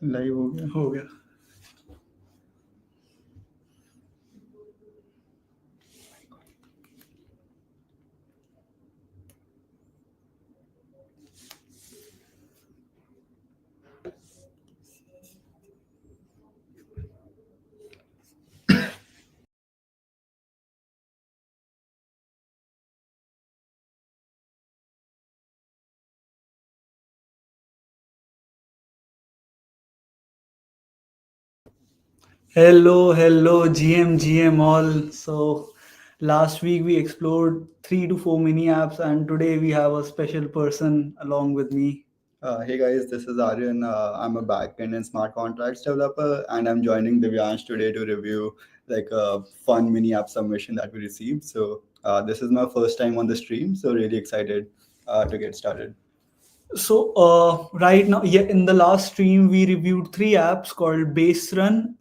Live हो गया. Hello, GM all. So, last week we explored 3 to 4 mini apps, and today we have a special person along with me. Hey guys, this is Aryan. I'm a backend and smart contracts developer, and I'm joining Divyansh today to review like a fun mini app submission that we received. So, this is my first time on the stream, so really excited to get started. So right now, yeah, in the last stream we reviewed three apps called Base Run,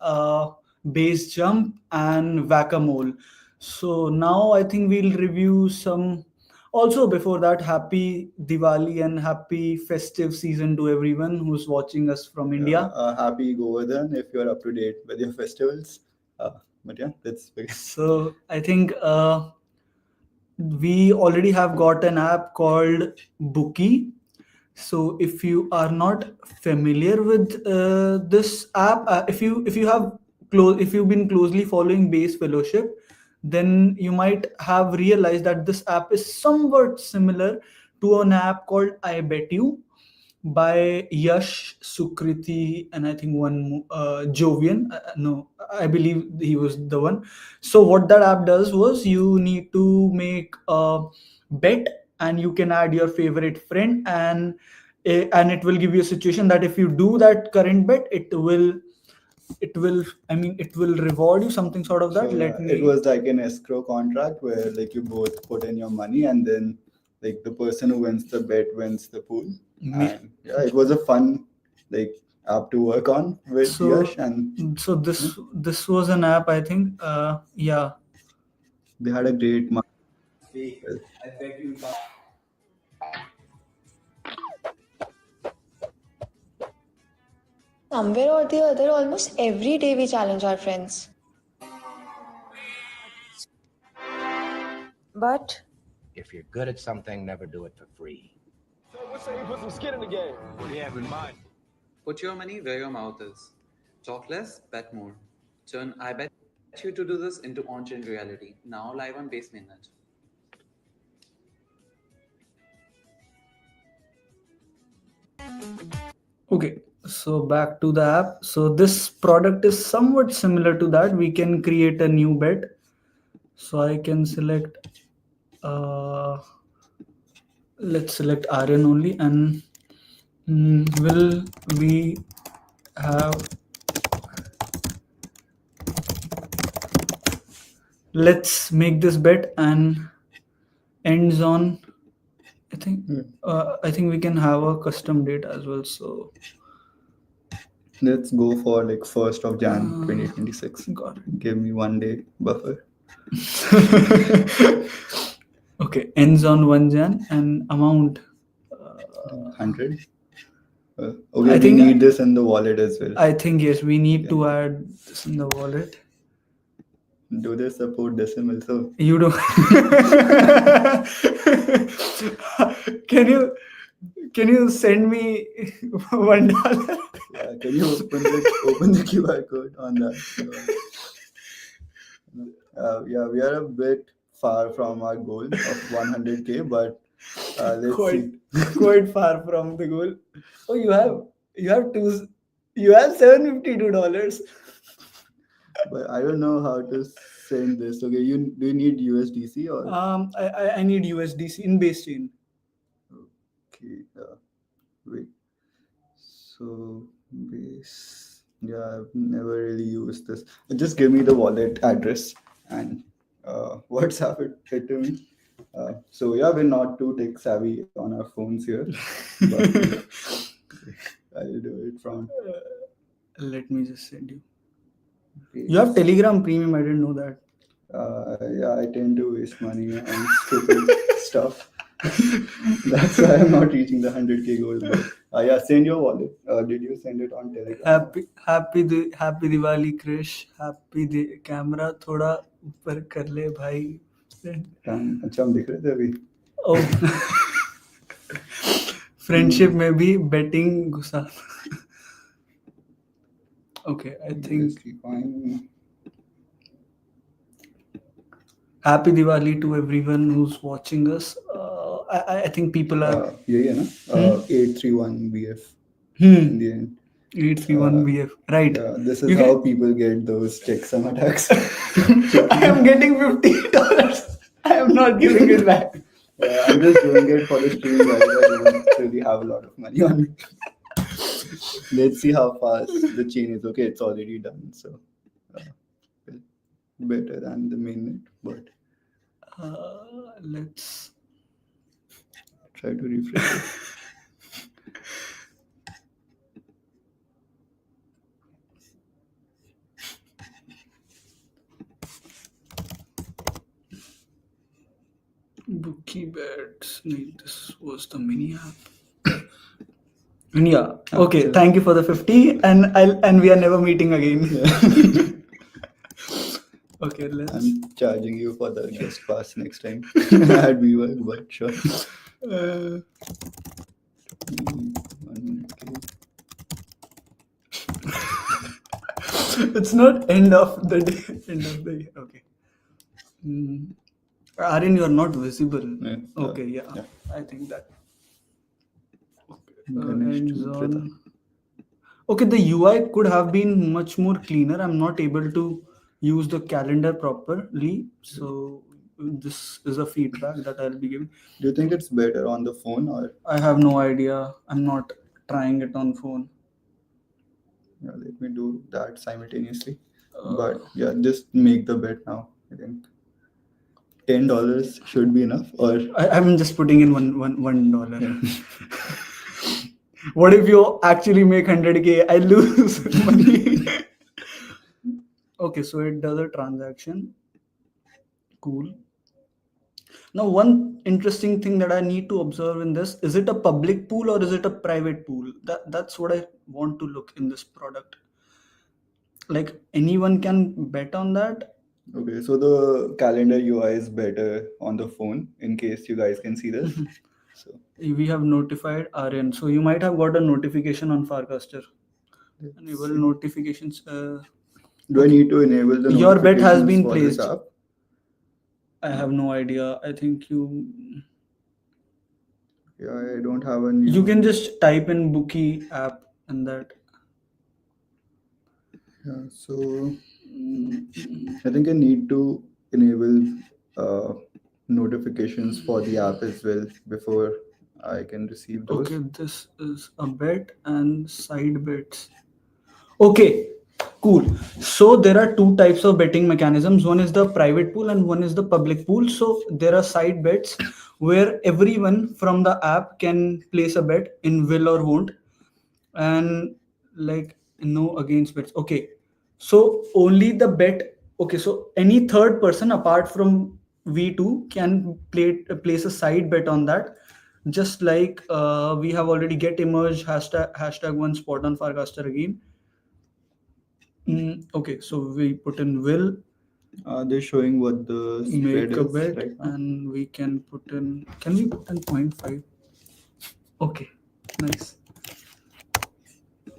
Base Jump, and Whack-A-Mole. So now I think we'll review some. Also, before that, happy Diwali and happy festive season to everyone who's watching us from India. Happy Govardhan if you're up to date with your festivals. But yeah, let's begin. So I think we already have got an app called Bookie. So if you are not familiar with this app, if you have if you've been closely following Base Fellowship, then you might have realized that this app is somewhat similar to an app called I Bet You by Yash, Sukriti, and I think one Jovian. No, I believe he was the one. So what that app does was you need to make a bet, and you can add your favorite friend, and it will give you a situation that if you do that current bet, it will reward you something sort of that. So let me. It was like an escrow contract where like you both put in your money, and then like the person who wins the bet wins the pool. And yeah, it was a fun like app to work on with Yash, and so this was an app, I think. Yeah, they had a great Somewhere or the other, almost every day we challenge our friends. But If you're good at something, never do it for free. So let's say you put some skin in the game. What do you have in mind? Put your money where your mouth is. Talk less, bet more. Turn I bet you to do this into on-chain reality. Now live on Base Mainnet. Okay, so back to the app. So this product is somewhat similar to that. We can create a new bet. So I can select, let's select Aryan only, and will we have, let's make this bet and ends on, I think we can have a custom date as well. So let's go for like 1st of Jan 2026. Got it. Give me 1 day buffer. Okay, ends on 1 Jan and amount 100. Okay, I think need this in the wallet as well. I think yes, we need to add this in the wallet. Do they support decimal? So you do. Can you send me $1? Yeah, can you open the QR code on that? Yeah, we are a bit far from our goal of 100K, but let's see. Quite far from the goal. Oh, you have $752. But I don't know how to send this. Okay, do you need USDC or? I need USDC in base chain. Okay, wait. So base, yeah, I've never really used this. Just give me the wallet address and WhatsApp it to me. So yeah, we're not too tech savvy on our phones here, but I'll do it from. Let me just send you. You have Telegram Premium. I didn't know that. Yeah, I tend to waste money on stupid stuff. That's why I'm not reaching the 100K goal. But, yeah, send your wallet. Did you send it on Telegram? Happy Diwali Krish camera थोड़ा ऊपर कर ले भाई अच्छा हम दिख रहे थे अभी. ओ फ्रेंडशिप में भी बेटिंग घुसा okay I think Fine. Happy Diwali to everyone who's watching us. I think people are यही है ना? 831 BF hmm in the end. 831 BF right. Yeah, this is You how can- people get those checksum attacks. I am getting $50. I am not giving it back. I'm just doing it for the stream, guys. I don't really have a lot of money on it. Let's see how fast the chain is. Okay, it's already done. So well, better than the mainnet, but Let's try to refresh it. bookie bets. This was the mini app. And yeah, okay. Thank you for the 50, and we are never meeting again. Okay, let's. I'm charging you for the guest pass next time at WeWork, but sure. 100K. It's not end of the day. End of the day. Okay. Aryan, you are not visible. Yeah. Okay, yeah. Yeah. I think that. Okay. Ganesh Ends to on. Prita. Okay, the UI could have been much more cleaner. I'm not able to use the calendar properly, so this is a feedback that I'll be giving. Do you think it's better on the phone or? I have no idea. I'm not trying it on phone. Yeah, let me do that simultaneously. But yeah, just make the bet now. I think $10 should be enough. Or I'm just putting in $1. What if you actually make 100K? I lose money. Okay, so it does a transaction. Cool. Now, one interesting thing that I need to observe in this, is it a public pool or is it a private pool? That's what I want to look in this product. Like anyone can bet on that. okay, so the calendar UI is better on the phone in case you guys can see this. So We have notified Aryan. So you might have got a notification on Farcaster. Enable notifications. do I need to enable the Your bet has notifications been for this placed. app? I have no idea. I think you Yeah, I don't have a new. you can just type in bookie app and that. Yeah, so I think I need to enable notifications for the app as well before I can receive those. Okay, this is a bet and side bets. Okay, cool. So there are two types of betting mechanisms. One is the private pool and one is the public pool. So there are side bets where everyone from the app can place a bet in will or won't, and like no against bets. Okay, so only the bet. Okay, so any third person apart from V2 can place a side bet on that. Just like we have already get emerge hashtag one spot on Farcaster again. Okay, so we put in will They're showing what the spread make a is bet, right now. and we can put in. Can we put in 0.5? Okay, nice.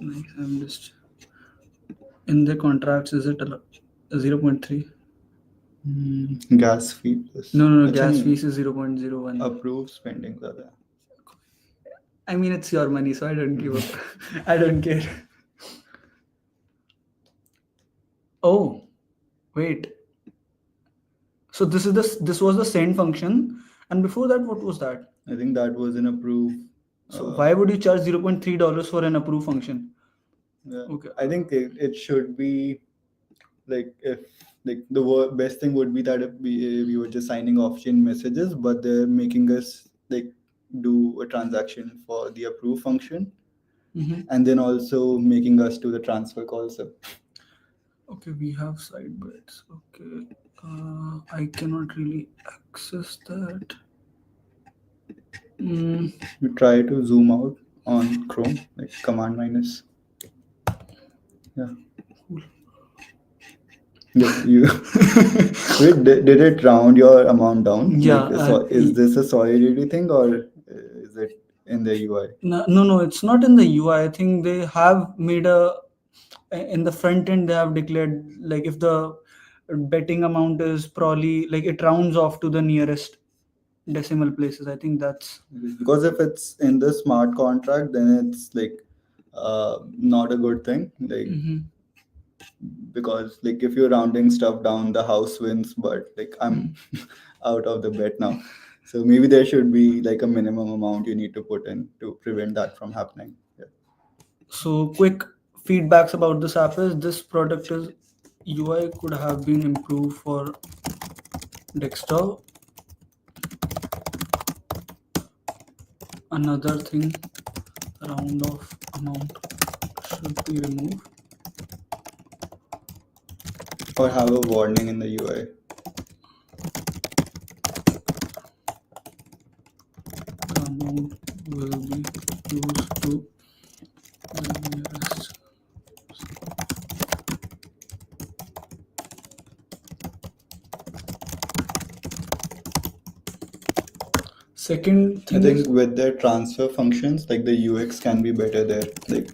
Nice. I'm just in the contracts. Is it 0.3? Gas fee plus. No. I Gas think fees is 0.01. Approved spending. I mean, it's your money, so I don't give up. I don't care. Oh, wait. So this was the send function, and before that, what was that? I think that was an approve. So why would you charge $0.3 for an approve function? Yeah. Okay. I think it should be like if like the best thing would be that if we were just signing off-chain messages, but they're making us like do a transaction for the approve function, and then also making us do the transfer call. So Okay, we have side bets. Okay, I cannot really access that. Mm, You try to zoom out on Chrome, like command minus. Yeah. You wait, did it round your amount down? yeah. Like, so is this a solidity thing or is it in the UI? No, it's not in the UI. I think they have made in the front end, they have declared like if the betting amount is probably like it rounds off to the nearest decimal places. I think that's Because if it's in the smart contract, then it's like not a good thing. Like Mhm. because like if you're rounding stuff down, the house wins, but like I'm out of the bet now. So maybe there should be like a minimum amount you need to put in to prevent that from happening. Yeah. So quick feedbacks about this app is this product is UI could have been improved for desktop. Another thing, round off amount should be removed. Or have a warning in the UI. The amount will be used to the nearest. Second I thing think is with their transfer functions, like the UX can be better there. Like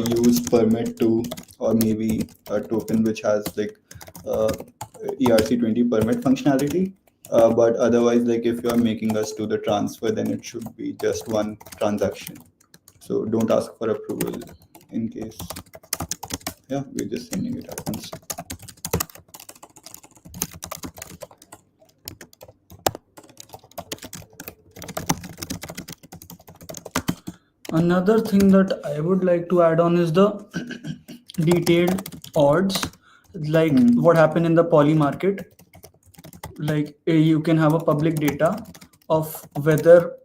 use permit to, or maybe a token which has like uh, ERC20 permit functionality. But otherwise, like if you are making us do the transfer, then it should be just one transaction. So don't ask for approval in case. Yeah, we're just sending it at once. another thing that I would like to add on is the detailed odds, like what happened in the poly market. Like you can have a public data of whether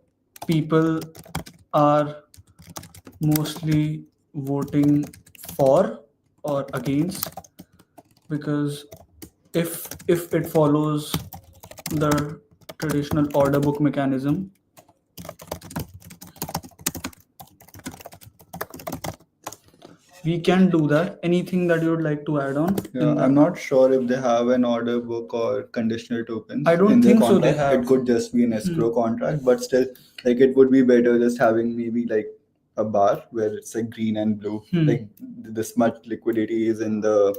people are mostly voting for or against, because if it follows the traditional order book mechanism, we can do that. Anything that you would like to add on? Yeah, I'm not sure if they have an order book or conditional tokens. I don't in their think so they contract. have. It could just be an escrow contract, but still, like it would be better just having maybe like a bar where it's like green and blue. Like this much liquidity is in the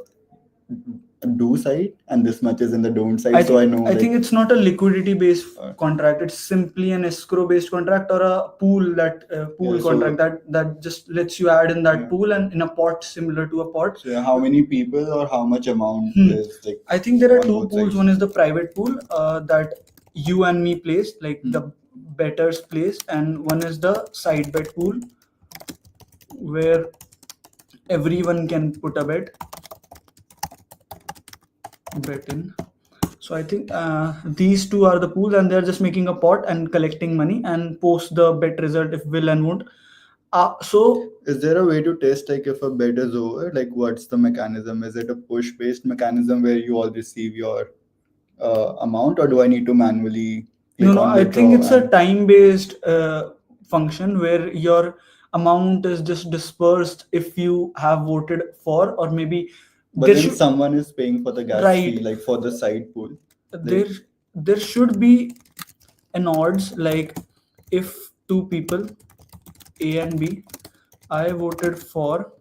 do side and this much is in the don't side. So I know. I think it's not a liquidity based contract. It's simply an escrow based contract or a pool Yeah, so- contract that just lets you add in that pool and in a pot similar to a pot. So how many people or how much amount is like? I think there are on two both pools. sides. One is the private pool that you and me place, like the betters place, and one is the side bet pool where everyone can put a bet in. So I think these two are the pools, and they're just making a pot and collecting money and post the bet result if will and won't. So Is there a way to test like if a bet is over? Like what's the mechanism? Is it a push-based mechanism where you all receive your amount, or do I need to manually click no, on I think withdraw it's a and- time-based function where your amount is just dispersed if you have voted for, or maybe But there then should someone is paying for the gas Right. fee, like for the side pool. there should be an odds, like if two people A and B, I voted for,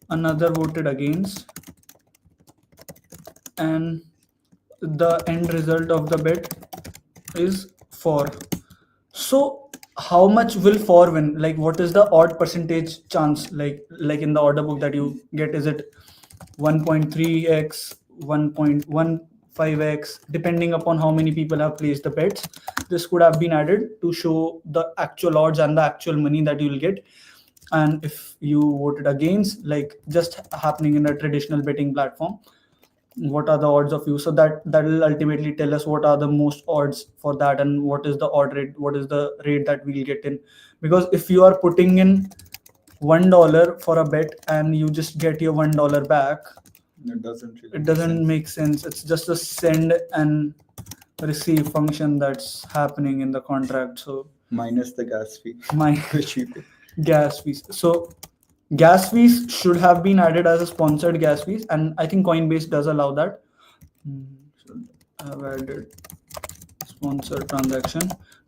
another voted against, and the end result of the bet is for. So how much will for win? Like what is the odd percentage chance? Like in the order book that you get, is it 1.3x, 1.15x, depending upon how many people have placed the bets? This could have been added to show the actual odds and the actual money that you will get. And if you voted against, like just happening in a traditional betting platform, what are the odds of you? So that will ultimately tell us what are the most odds for that, and what is the odd rate, what is the rate that we'll get in. Because if you are putting in $1 for a bet and you just get your $1 back, It doesn't really it doesn't make sense. It's just a send and receive function that's happening in the contract. So minus the gas fee, My which we pay. gas fees. So gas fees should have been added as a sponsored gas fees, and I think Coinbase does allow that. Should have added sponsored transaction.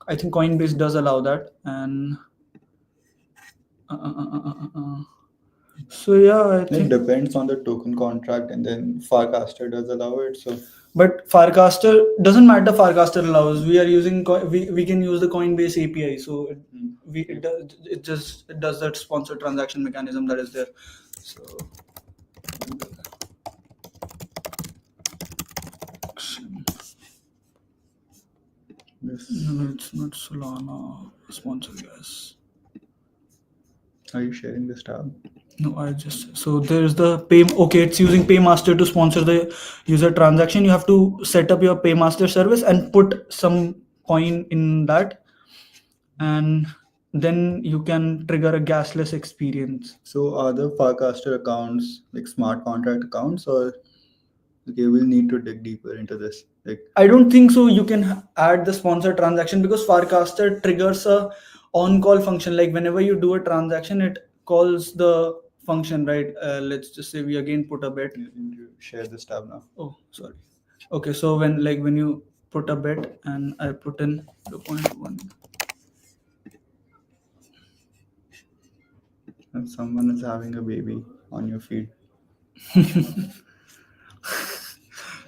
I think Coinbase does allow that, and so yeah, I It think. depends on the token contract, and then farcaster does allow it. So But Farcaster doesn't matter. Farcaster allows. We are using we can use the Coinbase API, so it does that sponsor transaction mechanism that is there. So this, no, it's not Solana sponsor gas. are you sharing this tab? No, I just so there's the pay. Okay, it's using Paymaster to sponsor the user transaction. You have to set up your Paymaster service and put some coin in that, and then you can trigger a gasless experience. So are the farcaster accounts like smart contract accounts, or okay, we'll need to dig deeper into this. Like, I don't think so. You can add the sponsor transaction because Farcaster triggers a on-call function. Like whenever you do a transaction, it calls the function, right? Let's just say we again put a bet. you need to share this tab now. Oh, sorry. Okay, so when you put a bet and I put in 0.1. And someone is having a baby on your feed.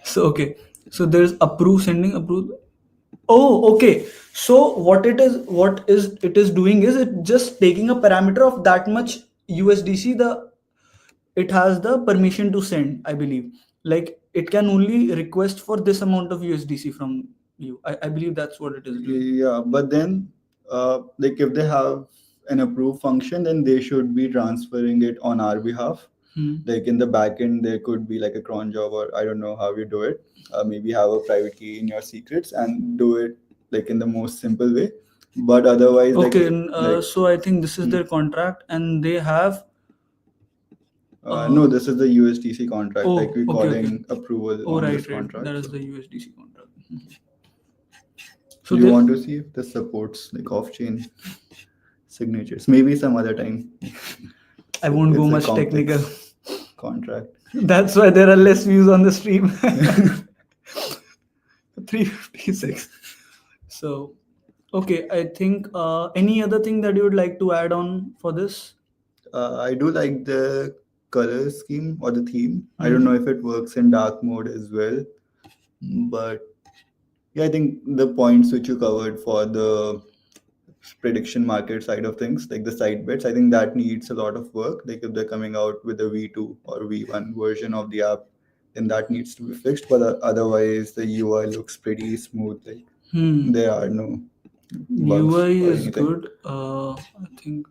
So okay, so there's approve, sending, approve. Oh, okay. So what it is doing is it just taking a parameter of that much USDC. It has the permission to send, I believe. Like it can only request for this amount of USDC from you. I believe that's what it is doing. Yeah, but then like if they have an approve function, then they should be transferring it on our behalf. Like in the backend, there could be like a cron job, or I don't know how you do it. Maybe have a private key in your secrets and do it like in the most simple way. But otherwise, Okay, like, so I think this is their contract, and they have. no, this is the USDC contract. Oh, like we're okay, calling approval Oh, on right, this right. contract. That is So the USDC contract. so you want to see if this supports like off-chain signatures? Maybe some other time. I won't go It's a much complex technical. contract. That's why there are less views on the stream. 356. So, okay, I think any other thing that you would like to add on for this? I do like the color scheme or the theme. I don't know if it works in dark mode as well, but yeah, I think the points which you covered for the prediction market side of things, like the side bets, I think that needs a lot of work. Like if they're coming out with a V2 or V1 version of the app, then that needs to be fixed. But otherwise, the UI looks pretty smooth. Like there are no bugs UI or is anything. good. I think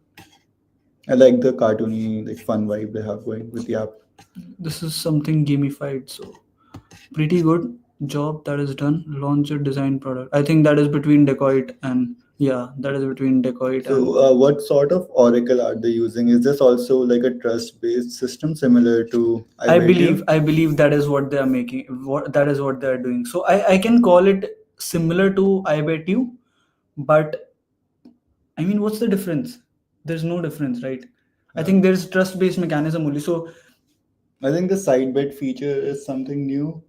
I like the cartoony, like fun vibe they have going with the app. this is something gamified, so pretty good job that is done. Launch a design product. I think that is between Decoit and that is between Decoit and So, what sort of Oracle are they using? Is this also like a trust-based system similar to I iBet? believe that is what they are making. That is what they are doing. So I can call it similar to I bet you, but I mean, what's the difference? There's no difference, right? I think there's trust-based mechanism only. So I think the side bet feature is something new.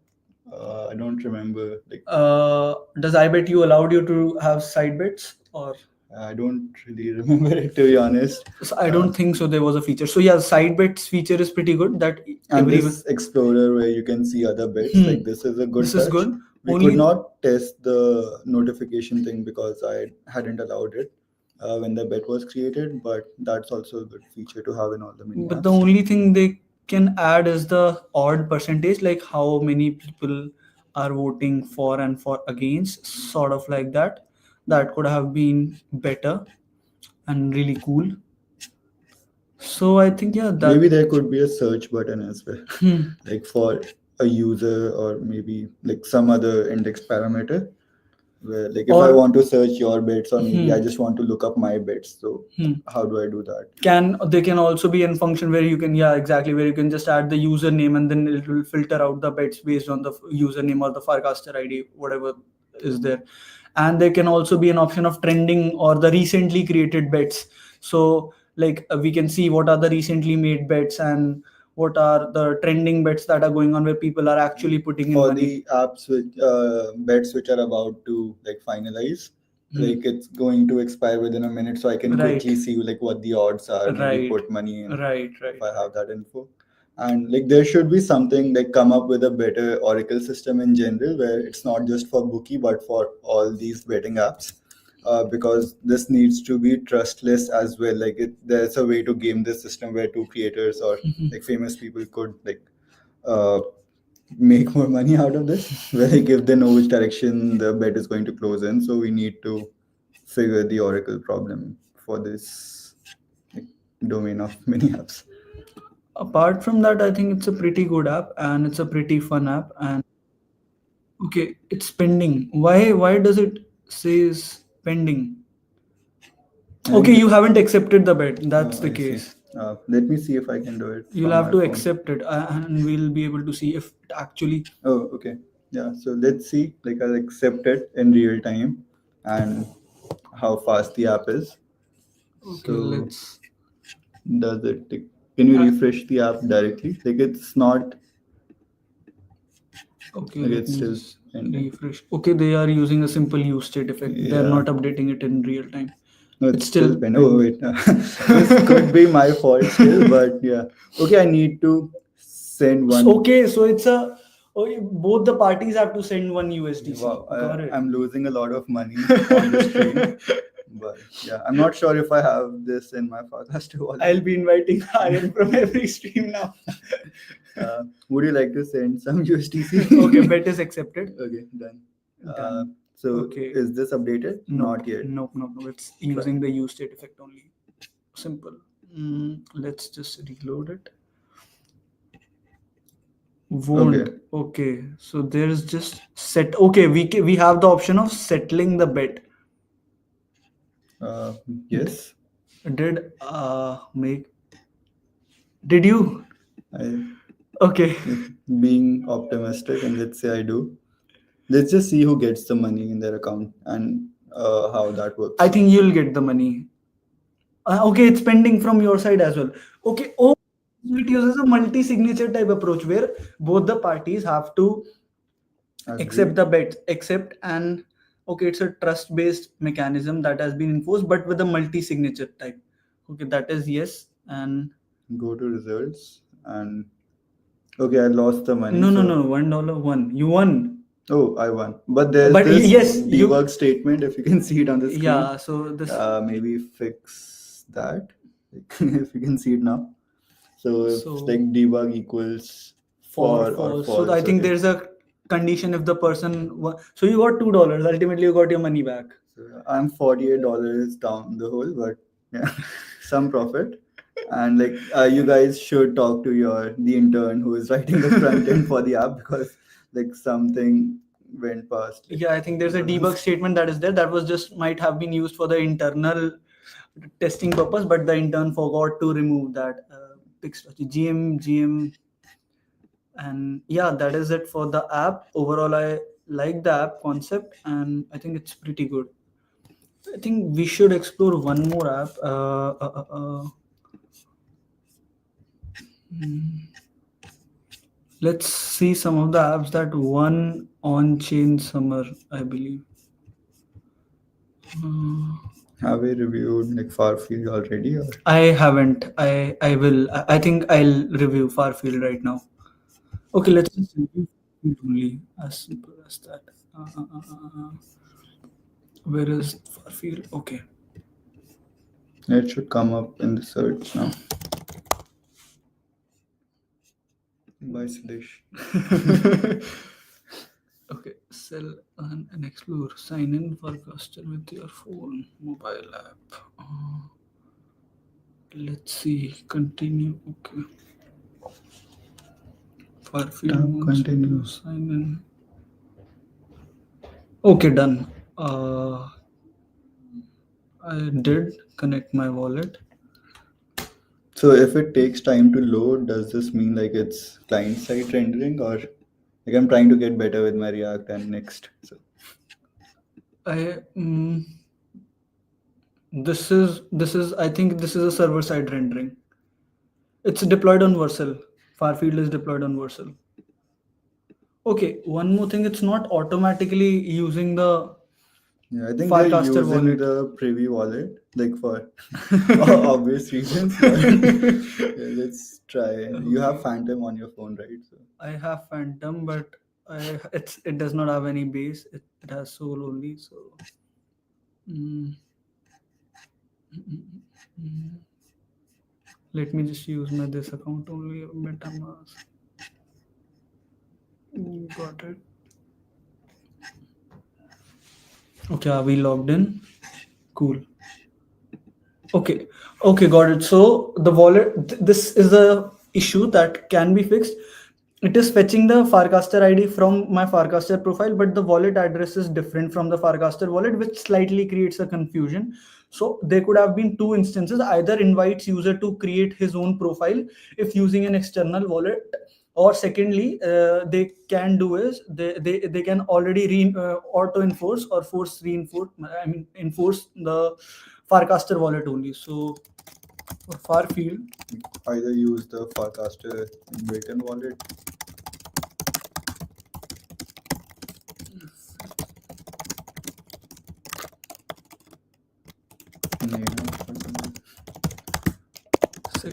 I don't remember. Like does I bet you allowed you to have side bets or? I don't really remember it, to be honest. So I don't think so. There was a feature. So yeah, side bets feature is pretty good. That And everyone. this Explorer where you can see other bets, like this is a good This touch. is good. We Only- could not test the notification thing because I hadn't allowed it when the bet was created, but that's also a good feature to have in all the mini But apps. the only thing they can add is the odd percentage, like how many people are voting for and for against, sort of like that. That could have been better and really cool. So I think that Maybe there could be a search button as well, like for a user or maybe like some other index parameter. Where like if I Or- want to search your bets or maybe I just want to look up my bets, so how do I do that? they can also be in function where you can where you can just add the username and then it will filter out the bets based on the username or the Farcaster ID, whatever is there. and there can also be an option of trending or the recently created bets. So like we can see what are the recently made bets and what are the trending bets that are going on where people are actually putting in For money. the apps which bets which are about to like finalize, like it's going to expire within a minute, so I can Right. quickly see like what the odds are, maybe Right. put money in Right. if I have that info. And like there should be something like come up with a better Oracle system in general where it's not just for bookie but for all these betting apps. Because this needs to be trustless as well. Like there's a way to game this system where two creators or like famous people could like make more money out of this. Where like if they know which direction the bet is going to close in, so we need to figure the Oracle problem for this like, domain of mini apps. Apart from that, I think it's a pretty good app and it's a pretty fun app. And okay, it's pending. Why does it says pending? Okay, you haven't accepted the bet. That's the I see. case. Let me see if I can do it. You'll from have my to phone. accept it, and we'll be able to see if it actually. Oh, okay. Yeah. So let's see. Like I'll accept it in real time and how fast the app is. Okay, So let's. does it? Can you refresh the app directly? Like it's not. Okay, Like let it's me still just pending. refresh. Okay, they are using a simple use state effect. They're Yeah. not updating it in real time. No, It's still pending. Oh wait, this could be my fault still, but yeah. Okay, I need to send one. Okay, so it's a. Okay, both the parties have to send one USDC. Wow, Got it. I'm losing a lot of money on this stream, but yeah, I'm not sure if I have this in my farcaster wallet. I'll be inviting Aryan from every stream now. Would you like to send some USDC? Okay, bet is accepted. Okay, done. Done. So Okay. is this updated? Nope, Not yet. Nope. It's using the use state effect only. Simple. Let's just reload it. Won't. Okay. So there's just set. Okay, we have the option of settling the bet. Yes. Did make? Did you? Okay. Being optimistic, and let's say I do. Let's just see who gets the money in their account and how that works. I think you'll get the money. Okay, it's pending from your side as well. Okay. Oh, it uses a multi-signature type approach where both the parties have to accept the bet, accept, and okay, it's a trust-based mechanism that has been enforced, but with a multi-signature type. Okay, that is yes, and go to results and okay, I lost the money. no, $1 won. You won. Oh, I won. But there's But this yes, debug statement, if you can see it on the screen. Yeah, so this Maybe fix that if you can see it now. So if So- like debug equals for or false. So I think okay. there's a condition if the person so you got $2. Ultimately, you got your money back. So I'm $48 down the hole, but yeah, some profit. And like you guys should talk to the intern who is writing the front end for the app because like something went past. Yeah, I think there's a debug statement that is there that was just might have been used for the internal testing purpose, but the intern forgot to remove that GM. And yeah, that is it for the app. Overall, I like the app concept and I think it's pretty good. I think we should explore one more app. Let's see some of the apps that won on-chain summer, I believe. Have we reviewed like Farfield already? Or? I haven't. I will. I think I'll review Farfield right now. Okay, let's just review Farfield only. As simple as that. Where is Farfield? Okay. It should come up in the search now. By Siddhesh. Okay, sell and explore. Sign in farcaster with your phone, mobile app. Let's see. Continue. Okay. Farfield wants continue. to sign in. Okay, done. I did connect my wallet. So if it takes time to load, does this mean like it's client-side rendering or like I'm trying to get better with my React and Next? So I this is I think this is a server side rendering. It's deployed on Vercel. Farfield is deployed on Vercel. Okay, one more thing. It's not automatically using the Yeah, I think they're Farcaster using wallet. the Privy wallet, like for obvious reasons. But yeah, let's try. You have Okay. Phantom on your phone, right? So I have Phantom, but it does not have any base. It has Soul only. So mm, let me just use my this account only. MetaMask. Got it. Okay, are we logged in? Cool. Okay, okay, got it. So the wallet, this is a issue that can be fixed. It is fetching the Farcaster ID from my Farcaster profile, but the wallet address is different from the Farcaster wallet, which slightly creates a confusion. So there could have been two instances. Either invites user to create his own profile if using an external wallet, or secondly, they can do is they can already auto enforce or force reinforce. I mean enforce the Farcaster wallet only. So for Farfield, either use the Farcaster inbuilt-in wallet.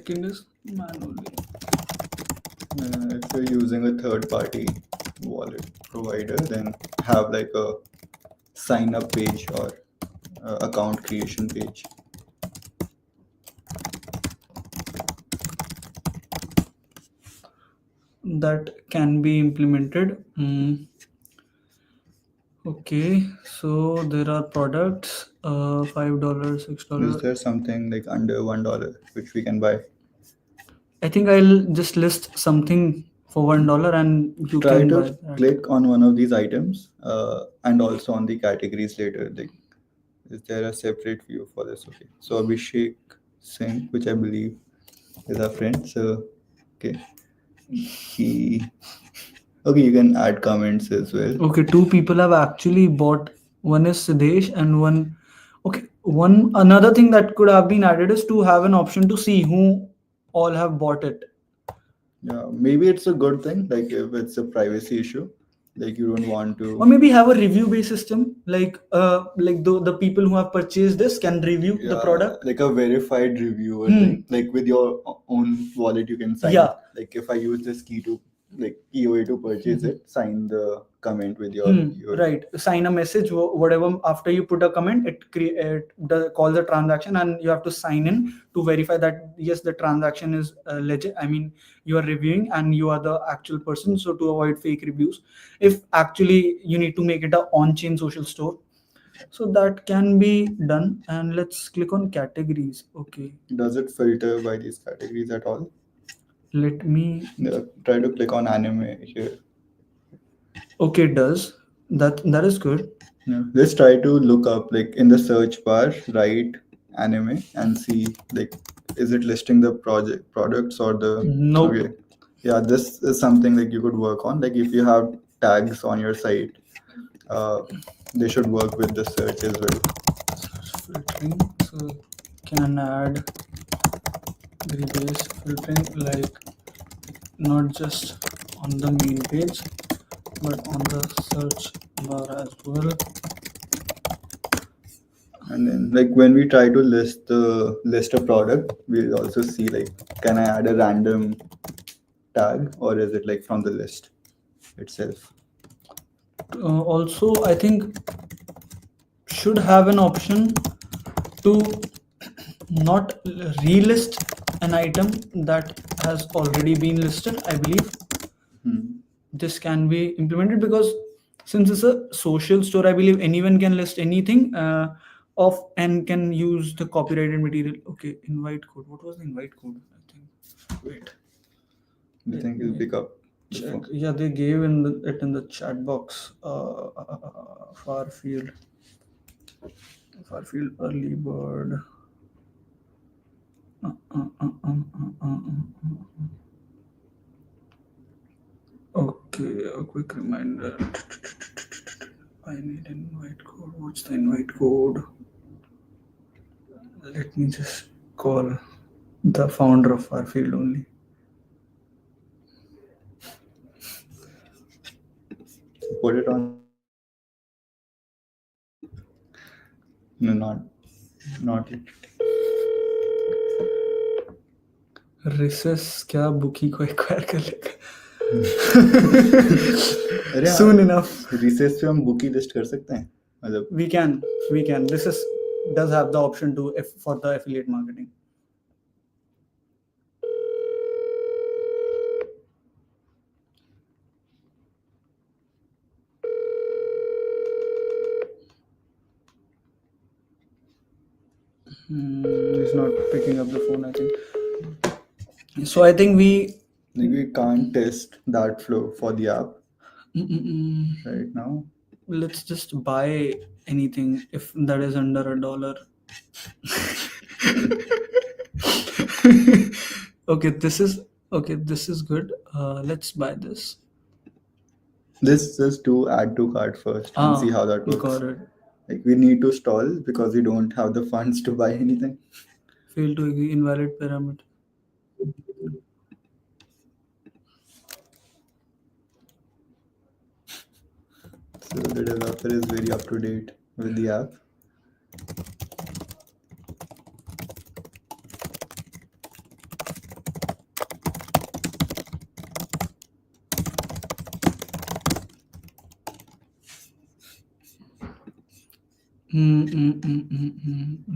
second is manually. If you're using a third-party wallet provider, then have like a sign-up page or account creation page. That can be implemented. Okay, so there are products, $5, Is $6. there something like under $1 which we can buy? I think I'll just list something for $1 and you Try can to buy that. click on one of these items and also on the categories later. Like, is there a separate view for this? Okay, so Abhishek Singh, which I believe is our friend. So, okay, he. Okay, you can add comments as well. Okay, two people have actually bought. One is Siddesh and one. Okay, one another thing that could have been added is to have an option to see who all have bought it. Yeah, maybe it's a good thing. Like if it's a privacy issue, like you don't want Or to. maybe have a review based system, like the people who have purchased this can review the Yeah, product. like a verified reviewer Hmm. thing. Like with your own wallet, you can sign. Yeah. Like if I use this key to like EOA to purchase it, sign the comment with your Right. Sign a message, whatever. After you put a comment, it create calls a transaction, and you have to sign in to verify that yes, the transaction is legit. I mean, you are reviewing and you are the actual person. So to avoid fake reviews, if actually you need to make it a on-chain social store, so that can be done. And let's click on categories. Okay. Does it filter by these categories at all? Let me. Yeah, try to click on anime here. Okay, it does. That is good. Yeah. Let's try to look up like in the search bar, write anime and see like is it listing the project products or the Nope. okay. Yeah, this is something like you could work on. Like if you have tags on your site, they should work with the search as well. Filtering. So can add the base filtering, like not just on the main page but on the search bar as well. And then like when we try to list a product, we'll also see like can I add a random tag or is it like from the list itself? Also, I think should have an option to not relist an item that has already been listed. I believe this can be implemented because since it's a social store, I believe anyone can list anything of and can use the copyrighted material. Okay, invite code. What was the invite code? I think. Wait. Do you think it'll pick up? the Check. phone? Yeah, they gave it in the chat box. Farfield early bird. Okay, a quick reminder. I need an invite code. What's the invite code? Let me just call the founder of our field only. Put it on. No, not yet. Recess क्या bookie को acquire कर लेगा अरे Soon enough. Recess पे हम bookie list कर सकते हैं मतलब we can Resus does have the option to for the affiliate marketing. He's not picking up the phone, I think. So I think we can't test that flow for the app right now. Let's just buy anything if that is under $1. Okay, this is good. Let's buy this. Let's just do add to cart first and see how that works. Got it. Like we need to stall because we don't have the funds to buy anything. Fail to agree, invalid parameter. So the developer is very up to date with the app.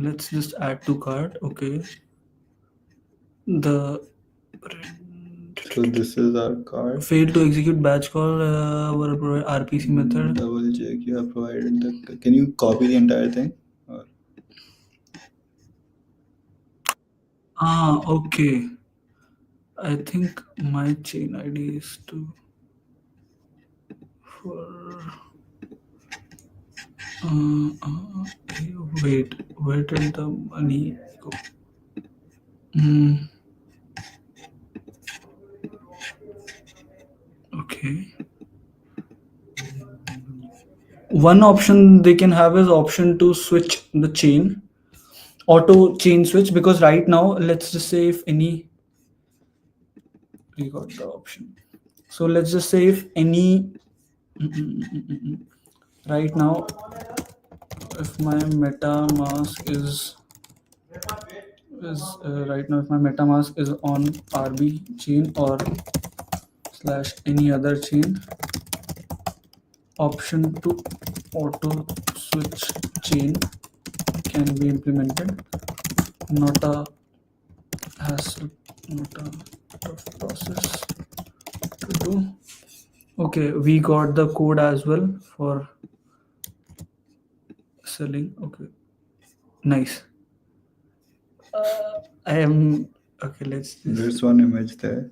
Let's just add to cart. Okay. So this is our card. Failed to execute batch call over RPC method. Double check you have provided the. Can you copy the entire thing? Or... Okay. I think my chain ID is wait, where did the money go? Okay. One option they can have is option to switch the chain, auto chain switch, because right now, let's just say if any, we got the option. So let's just say if any, right now, if my MetaMask is right now, if my MetaMask is on RB chain or / any other chain, option to auto switch chain can be implemented. Not a hassle, not a tough process to do. Okay, we got the code as well for selling. Okay, nice. I am okay. There's one image there.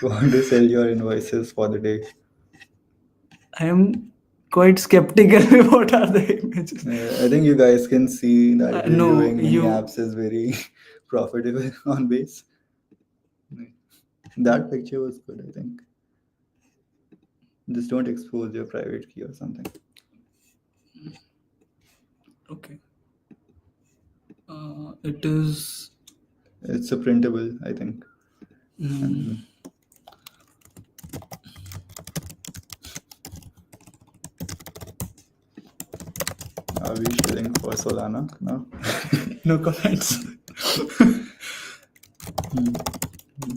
You want to sell your invoices for the day. I am quite skeptical what are the images. I think you guys can see that No, reviewing you- MiniApps is very profitable on base. That picture was good, I think. Just don't expose your private key or something. Okay. It is. It's a printable, I think. Are we shilling for Solana now? No comments.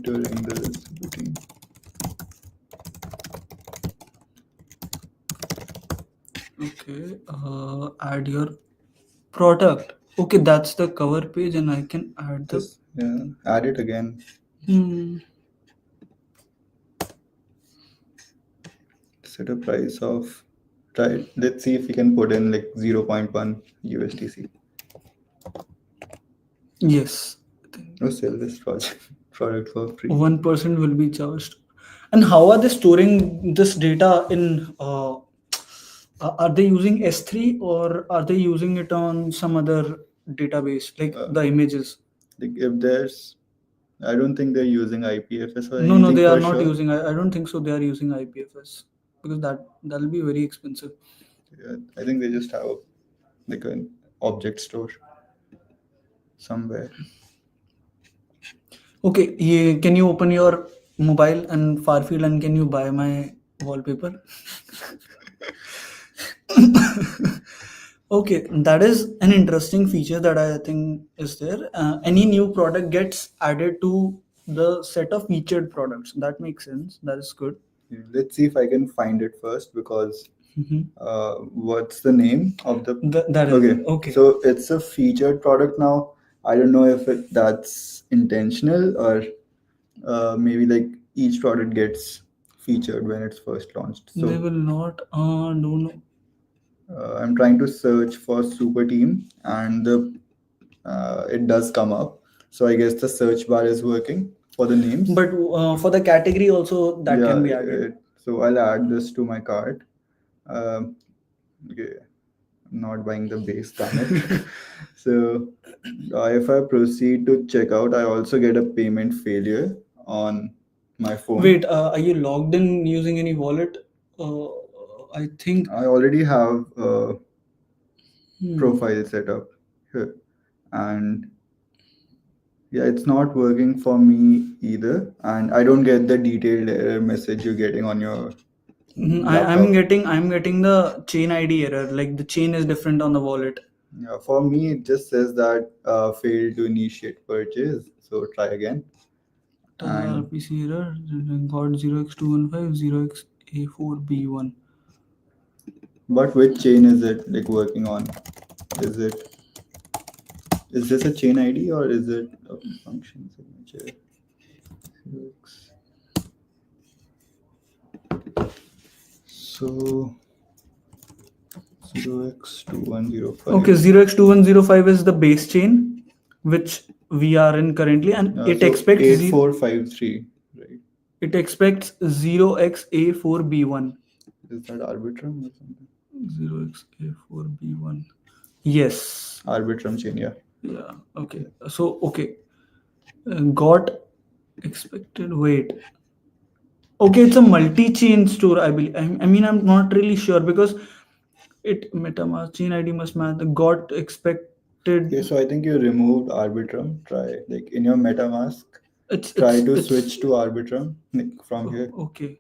During this booking. Okay. Add your product. Okay, that's the cover page, and I can add the. Add it again. Set a price of. Right. Let's see if we can put in like 0.1 USDC. Yes. Or sell this product for free. 1% will be charged. And how are they storing this data in? Are they using S3 or are they using it on some other database, like the images? Like if there's, I don't think they're using IPFS or No, anything they for are not sure. using. I don't think so. They are using IPFS. because that'll be very expensive. Yeah, I think they just have like an object store somewhere. Okay, can you open your mobile and Farfield and can you buy my wallpaper? Okay, that is an interesting feature that I think is there. Any new product gets added to the set of featured products. That makes sense. That is good. Yeah, let's see if I can find it first because Mhm. what's the name of the? That is Okay, okay. so it's a featured product now. I don't know if that's intentional or maybe like each product gets featured when it's first launched. They So will not. Don't know. I'm trying to search for Super Team and it does come up. So I guess the search bar is working for the names. But for the category also that Yeah, can be added. so I'll add this to my cart. Okay, I'm not buying the base, damn it. So if I proceed to checkout, I also get a payment failure on my phone. Wait, are you logged in using any wallet? I think. I already have a Hmm. profile set up here, and yeah, it's not working for me either, and I don't get the detailed error message you're getting on your I'm laptop. getting the chain ID error. Like the chain is different on the wallet. Yeah, for me, it just says that failed to initiate purchase. So try again. And RPC error got 0x215 0xA4B1. but which chain is it like working on? Is this a chain ID or is it a function signature? So 0x2105. Okay, 0x2105 is the base chain which we are in currently, and it So expects 8453, right? it expects 0xA4B1. Is that Arbitrum or something? 0xA4B1. Yes. Arbitrum chain, yeah. Yeah. Okay. So okay. Got expected. Wait. Okay, it's a multi-chain store. I believe. I mean, I'm not really sure because it MetaMask chain ID must match the got expected. Okay, so I think you removed Arbitrum. Try like in your MetaMask. It's Try to it's- switch to Arbitrum like, from here. Okay,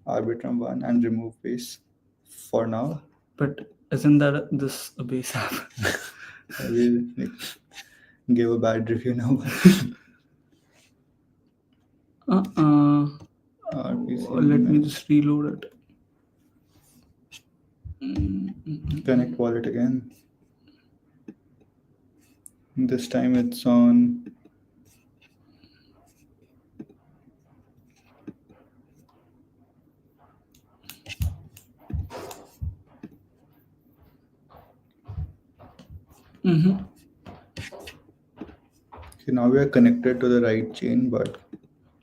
Arbitrum 1 and remove base for now. but isn't that this a base app? I will like, give a bad review now. RPC Let me just reload it. Connect wallet again. This time it's on. Okay, now we are connected to the right chain, but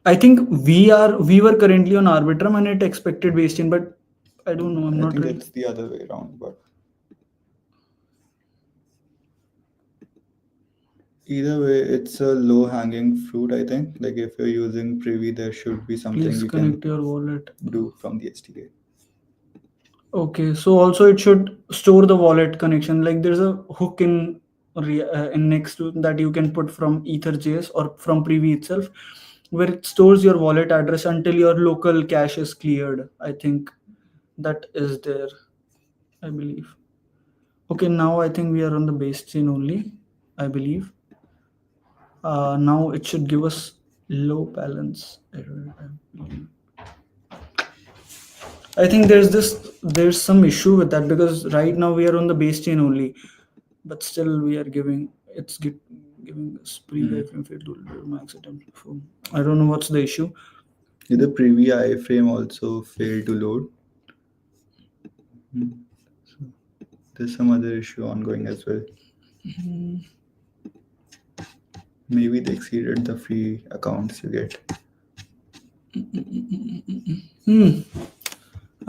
I think we were currently on Arbitrum and it expected base chain, but I don't know. I'm I not think really. it's the other way around. But either way, it's a low-hanging fruit. I think like if you're using Privy, there should be something Please you connect can your wallet. do from the SDK. Okay, so also it should store the wallet connection. Like there's a hook in next to that you can put from Ether.js or from Privy itself, where it stores your wallet address until your local cache is cleared. I think that is there, I believe. Okay, now I think we are on the base chain only, I believe. Now it should give us low balance error, I believe. I think there's some issue with that because right now we are on the base chain only, but still we are giving us pre-iframe failed to deliver max attempt before. I don't know what's the issue. The Privy iframe also failed to load. So there's some other issue ongoing as well. Maybe they exceeded the free accounts you get.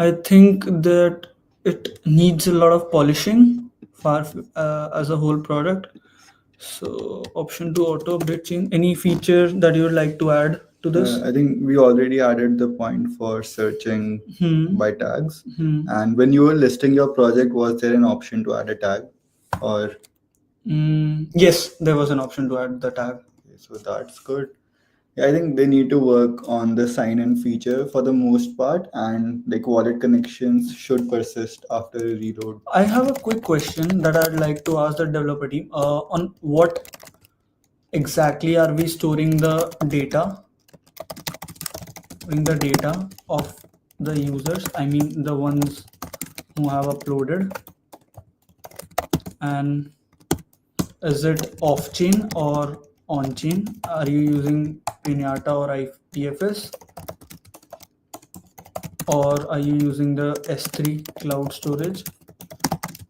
I think that it needs a lot of polishing as a whole product. So option to auto update chain. Any feature that you would like to add to this? I think we already added the point for searching by tags. Hmm. And when you were listing your project, was there an option to add a tag? Or Yes, there was an option to add the tag. so that's good. Yeah, I think they need to work on the sign-in feature for the most part, and like wallet connections should persist after a reload. I have a quick question that I'd like to ask the developer team. On what exactly are we storing the data? Of the users, I mean the ones who have uploaded, and is it off chain or on chain? Are you using Pinata or IPFS, or are you using the S3 cloud storage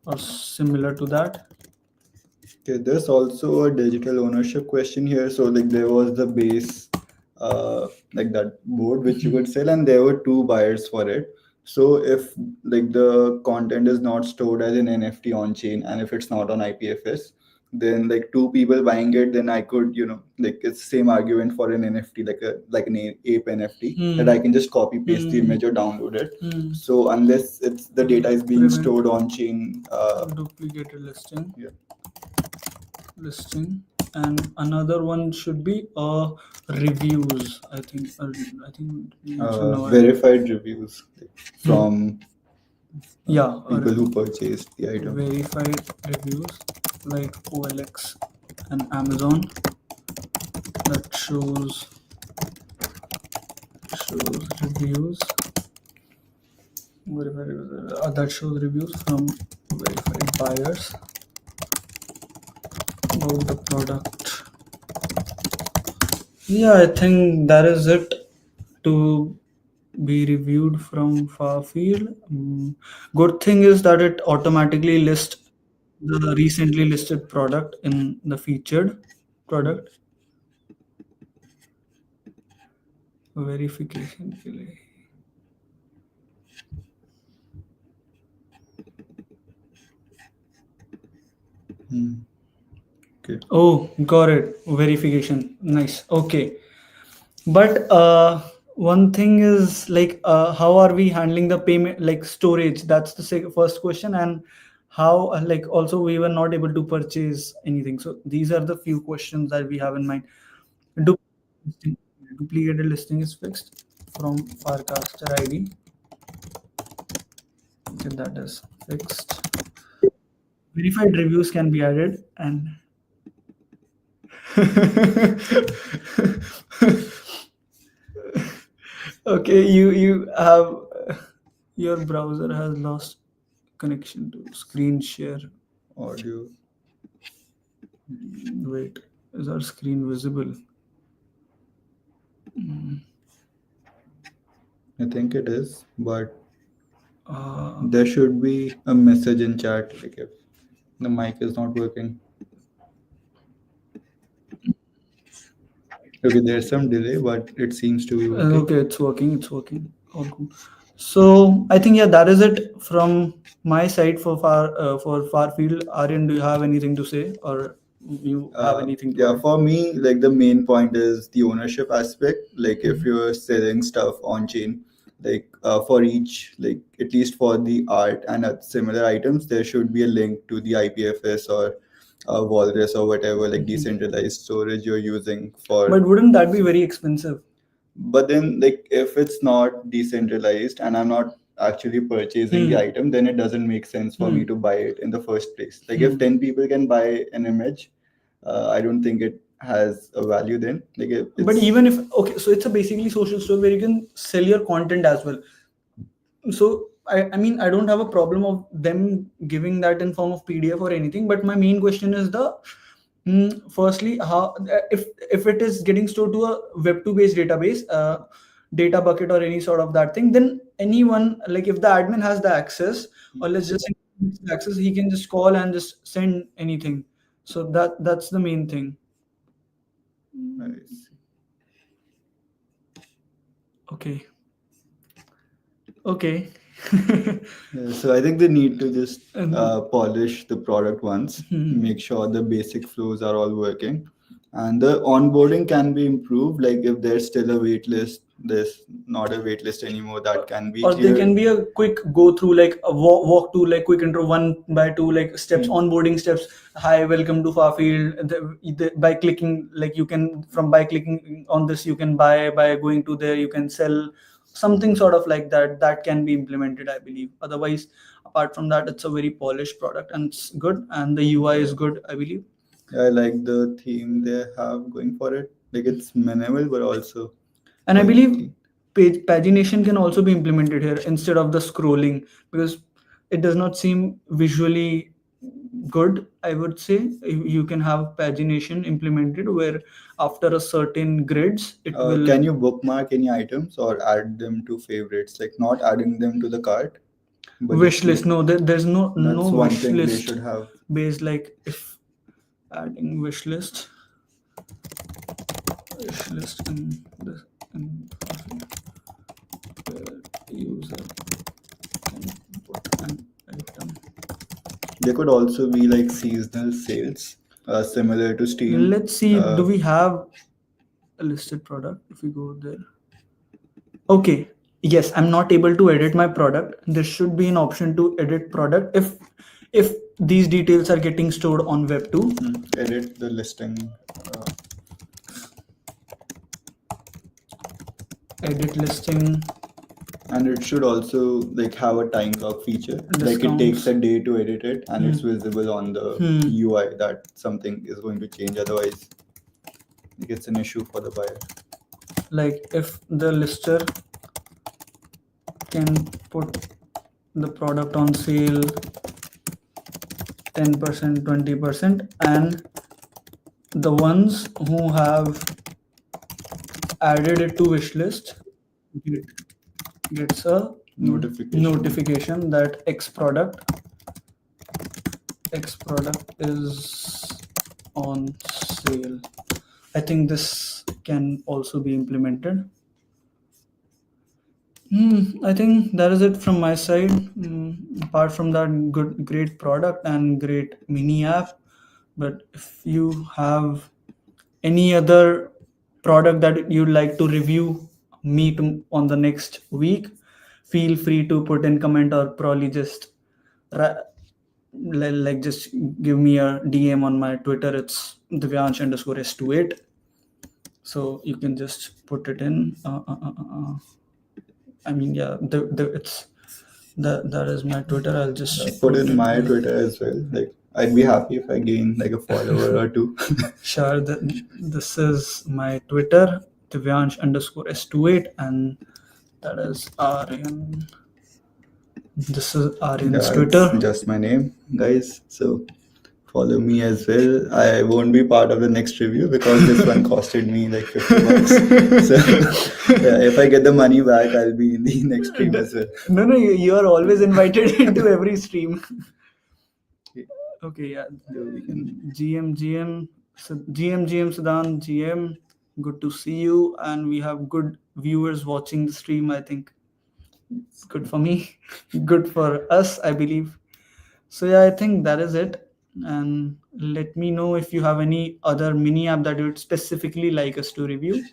or similar to that? Okay, there's also a digital ownership question here. So like there was the base, like that board which you could sell, and there were two buyers for it. So if like the content is not stored as an NFT on chain, and if it's not on IPFS, then like two people buying it, then I could, like it's same argument for an NFT, like an ape NFT, that I can just copy paste the image or download it. So unless it's the data is being Prevent stored on chain, duplicated listing. yeah. Listing, and another one should be reviews. I think we mentioned now. Verified reviews like, from Yeah, people who purchased the item. verified reviews like OLX and Amazon that shows reviews. Verified reviews, that shows reviews from verified buyers about the product. Yeah, I think that is it to be reviewed from Farfield. Good thing is that it automatically lists the recently listed product in the featured product. Verification के लिए. Okay. Oh, got it. Verification. Nice. Okay. But one thing is like, how are we handling the payment, like storage? That's the first question. And how, like, also we were not able to purchase anything. So these are the few questions that we have in mind. Duplicated listing is fixed from farcaster ID. Okay, that is fixed. Verified reviews can be added, and okay, you have your browser has lost connection to screen share Audio. Wait, is our screen visible? I think it is, but there should be a message in chat like if the mic is not working. Okay, there's some delay, but it seems to be working. Okay, it's working. All cool. So I think, yeah, that is it from my side for Farfield. Aryan, do you have anything to say, or you have anything to Yeah, add? for me, like the main point is the ownership aspect. Like if you're selling stuff on chain, like for each, like at least for the art and similar items, there should be a link to the IPFS or Walrus or whatever, like decentralized storage you're using for. But wouldn't that be very expensive? But then, like, if it's not decentralized and I'm not actually purchasing the item, then it doesn't make sense for me to buy it in the first place. Like, if 10 people can buy an image, I don't think it has a value then. Like, But even if, okay, so it's a basically social store where you can sell your content as well. So I mean, I don't have a problem of them giving that in form of PDF or anything. But my main question is firstly, how if it is getting stored to a Web2 based database, data bucket or any sort of that thing, then anyone, like if the admin has the access, or let's just say access, he can just call and just send anything. So that's the main thing. Nice. Okay. Yeah, so I think they need to just polish the product once, make sure the basic flows are all working, And the onboarding can be improved. Like if there's still a wait list, there's not a wait list anymore. That can be Or there cleared. can be a quick go through, like a walk to, like quick intro 1 by 2, like steps, onboarding steps. Hi, welcome to Farfield. By clicking, like you can, from by clicking on this, you can buy, by going to there you can sell, something sort of like that. That can be implemented, I believe. Otherwise, apart from that, it's a very polished product and it's good, and the UI is good, I believe. I like the theme they have going for it. Like it's minimal, but also. And I quite believe clean. pagination can also be implemented here instead of the scrolling, because it does not seem visually good, I would say. You can have pagination implemented where after a certain grids, it will. Can you bookmark any items or add them to favorites? Like not adding them to the cart, but Wish just list? No, there's no that's one wish thing they list should have. based, like if adding wish list in this, in where user can put an item. There could also be like seasonal sales, similar to Steam. Let's see, do we have a listed product if we go there? Okay, yes, I'm not able to edit my product. There should be an option to edit product if these details are getting stored on web2. Edit the listing. Edit listing. And it should also like have a time clock feature. Like it takes a day to edit it, and it's visible on the UI that something is going to change. Otherwise, like it's an issue for the buyer. Like if the lister can put the product on sale 10%, 20%, and the ones who have added it to wish list gets a notification that X product is on sale. I think this can also be implemented. I think that is it from my side. Apart from that, great product and great mini app. But if you have any other product that you'd like to review on the next week, feel free to put in comment, or probably just just give me a DM on my Twitter. It's Divyansh_S28. So you can just put it in. I mean, yeah, it's that is my Twitter. I'll just put in my Twitter as well. Like I'd be happy if I gain like a follower or two. Sure. This is my Twitter, Divyansh_S28, and that is Aryan. This is Aryan's Twitter. Just my name, guys. So follow me as well. I won't be part of the next review because this one costed me like $50. So yeah, if I get the money back, I'll be in the next stream as well. No, you are always invited into every stream. Okay, yeah. GM Sudan, GM. Good to see you, and we have good viewers watching the stream. I think it's good for me, good for us, I believe. So yeah, I think that is it. And let me know if you have any other mini app that you'd specifically like us to review,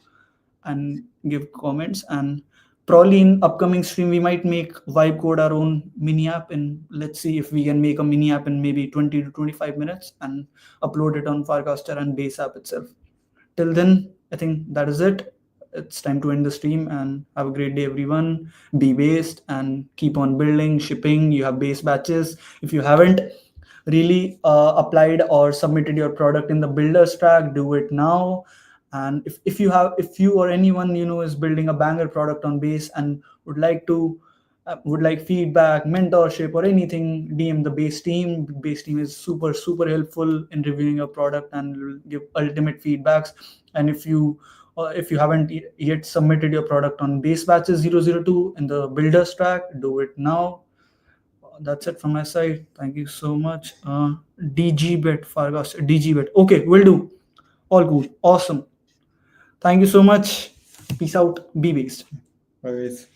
and give comments. And probably in upcoming stream we might make Vibe Code our own mini app, and let's see if we can make a mini app in maybe 20 to 25 minutes and upload it on Farcaster and base app itself. Till then, I think that is it. It's time to end the stream, and have a great day, everyone. Be based and keep on building, shipping. You have base batches. If you haven't really applied or submitted your product in the builders track, do it now. And if you or anyone you know is building a banger product on base and would like feedback, mentorship, or anything, DM the base team. Base team is super helpful in reviewing your product and will give ultimate feedbacks. And if you haven't yet submitted your product on base batches 002 in the builders track, do it now. That's it from my side. Thank you so much. DGBet, Farcaster, DGBet. Okay, will do. All cool. Awesome. Thank you so much. Peace out. Be based. Always.